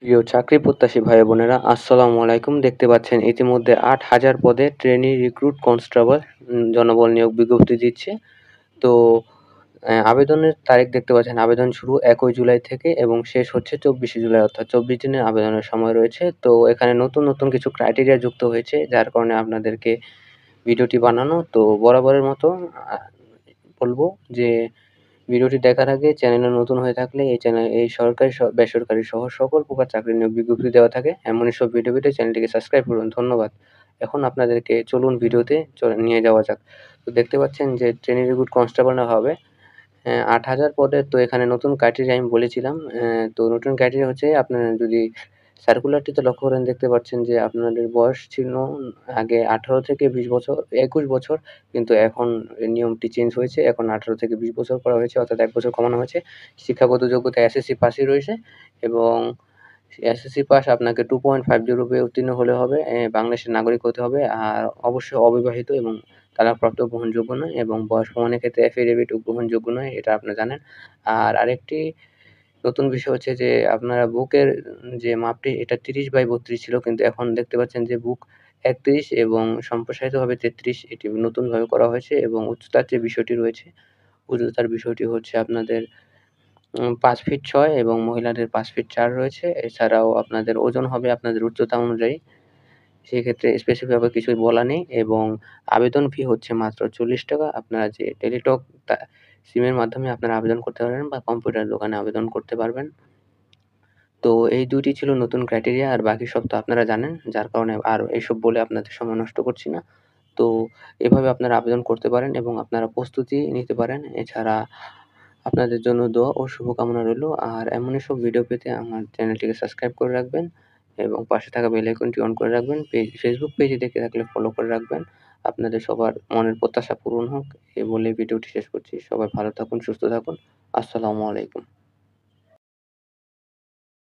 প্রিয় চাকরি প্রত্যাশী ভাই বোনেরা আসসালামু আলাইকুম। দেখতে পাচ্ছেন ইতিমধ্যে ৮,০০০ পদে ট্রেনি রিক্রুট কনস্টেবল জনবল নিয়োগ বিজ্ঞপ্তি দিচ্ছে। তো আবেদনের তারিখ দেখতে পাচ্ছেন, আবেদন শুরু ১ই জুলাই থেকে এবং শেষ হচ্ছে ২৪শে জুলাই, অর্থাৎ ২৪ দিনের আবেদনের সময় রয়েছে। তো এখানে নতুন কিছু ক্রাইটেরিয়া যুক্ত হয়েছে, যার কারণে আপনাদেরকে ভিডিওটি বানানো। তো বরাবরের মতো বলব যে ভিডিওটি দেখার আগে চ্যানেলে নতুন হয়ে থাকলে এই সরকারি বেসরকারি সহ সকল প্রকার চাকরির নিয়োগ বিজ্ঞপ্তি দেওয়া থাকে। এমনই সব ভিডিও পেতে চ্যানেলটিকে সাবস্ক্রাইব করুন। ধন্যবাদ। এখন আপনাদেরকে চলুন ভিডিওতে নিয়ে যাওয়া যাক। তো দেখতে পাচ্ছেন যে ট্রেনি রিক্রুট কনস্টেবল হবে ৮,০০০ পদের। তো এখানে নতুন ক্রাইটেরিয়া আমি বলেছিলাম। তো নতুন ক্রাইটেরিয়া হচ্ছে আপনার যদি সার্কুলারটিতে লক্ষ্য করেন, দেখতে পাচ্ছেন যে আপনাদের বয়স ছিল আগে ১৮ থেকে ২০ বছর, ২১ বছর, কিন্তু এখন এই নিয়মটি চেঞ্জ হয়েছে। এখন ১৮ থেকে ২০ বছর করা হয়েছে, অর্থাৎ ১ বছর কমানো হয়েছে। শিক্ষাগত যোগ্যতা এসএসসি পাসই রয়েছে এবং এসএসসি পাস আপনাকে 2.50 পেয়ে উত্তীর্ণ হলে হবে। বাংলাদেশের নাগরিক হতে হবে। আর অবশ্যই অবিবাহিত এবং তালাকপ্রাপ্ত গ্রহণযোগ্য নয়, এবং বয়স প্রমাণের ক্ষেত্রে অ্যাফিডেভিটও গ্রহণযোগ্য নয়, এটা আপনারা জানেন। আর আরেকটি নতুন বিষয় হচ্ছে যে আপনারা বুকের যে মাপটি, এটা ৩০/৩২ ছিল, কিন্তু এখন দেখতে পাচ্ছেন যে বুক ৩১ এবং সম্প্রসারিতভাবে ৩৩, এটি নতুনভাবে করা হয়েছে। এবং উচ্চতার যে বিষয়টি রয়েছে, উচ্চতার বিষয়টি হচ্ছে আপনাদের ৫ ফিট ৬ এবং মহিলাদের ৫ ফিট ৪ রয়েছে। এছাড়াও আপনাদের ওজন হবে আপনাদের উচ্চতা অনুযায়ী। সেক্ষেত্রে স্পেসিফিক ভাবে কিছুই বলা নেই, এবং আবেদন ফি হচ্ছে মাত্র ৳৪০। আপনারা যে টেলিটক তা সিমের মাধ্যমে আপনারা আবেদন করতে পারবেন বা কম্পিউটার দোকানে আবেদন করতে পারবেন। তো এই ২ টি ছিল নতুন ক্রাইটেরিয়া, আর বাকি সব তো আপনারা জানেন। যার কারণে আর এসব বলে আপনাদের সময় নষ্ট করছি না। তো এভাবে আপনারা আবেদন করতে পারেন এবং আপনারা প্রস্তুতি নিতে পারেন। এছাড়া আপনাদের জন্য দোয়া ও শুভকামনা রইলো। আর এমনই সব ভিডিও পেতে আমার চ্যানেলটিকে সাবস্ক্রাইব করে রাখবেন এবং পাশে থাকা বেল আইকনটি অন করে রাখবেন। ফেসবুক পেজে দেখে থাকলে ফলো করে রাখবেন। আপনাদের সবার মনের প্রত্যাশা পূরণ হোক, এই বলে ভিডিওটি শেষ করছি। সবাই ভালো থাকুন, সুস্থ থাকুন। আসসালামু আলাইকুম।